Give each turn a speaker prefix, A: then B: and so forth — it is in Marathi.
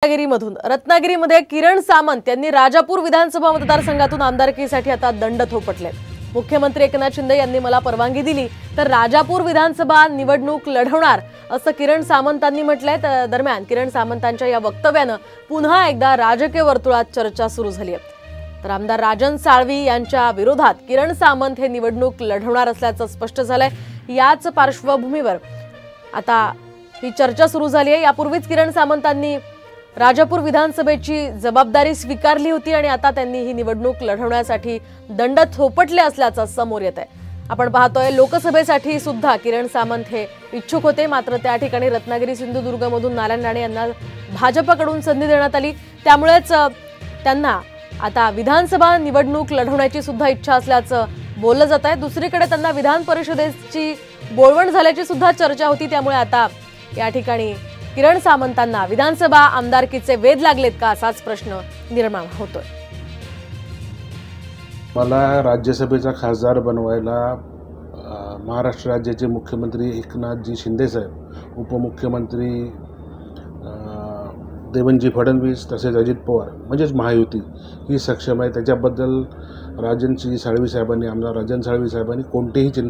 A: रत्नागिरीमध्ये किरण सामंत यांनी राजापूर विधानसभा मतदारसंघातून आमदारकीसाठी आता दंड थोपटले। मुख्यमंत्री एकनाथ शिंदे यांनी मला परवानगी दिली तर राजापूर विधानसभा निवडणूक लढवणार असं किरण सामंतांनी म्हटलंय। दरम्यान किरण सामंतांच्या या वक्तव्यानं पुन्हा एकदा राजकीय वर्तुळात चर्चा सुरू झाली आहे। तर आमदार राजन साळवी यांच्या विरोधात किरण सामंत हे निवडणूक लढवणार असल्याचं स्पष्ट झालंय। याच पार्श्वभूमीवर आता ही चर्चा सुरू झाली आहे। यापूर्वीच किरण सामंतांनी राजापूर विधानसभेची जबाबदारी स्वीकारली होती आणि आता त्यांनी ही निवडणूक लढवण्यासाठी दंड थोपटले असल्याचं समोर येत आहे। आपण पाहतोय लोकसभेसाठी सुद्धा किरण सामंत हे इच्छुक होते, मात्र त्या ठिकाणी रत्नागिरी सिंधुदुर्गमधून नारायण राणे यांना भाजपकडून संधी देण्यात आली, त्यामुळेच त्यांना आता विधानसभा निवडणूक लढवण्याची सुद्धा इच्छा असल्याचं बोललं जात आहे। दुसरीकडे त्यांना विधान परिषदेची बोलवण झाल्याची सुद्धा चर्चा होती, त्यामुळे आता या ठिकाणी किरण सामंतांना विधानसभा आमदारकीचे वेध लागलेत का असाच प्रश्न निर्माण होतोय।
B: मला राज्यसभेचा खासदार बनवायला महाराष्ट्र राज्याचे मुख्यमंत्री एकनाथजी शिंदे साहेब, उपमुख्यमंत्री देवेंद्रजी फडणवीस तसेच अजित पवार म्हणजेच महायुती ही सक्षम आहे। त्याच्याबद्दल आमदार राजन साळवी साहेबांनी कोणतीही चिंता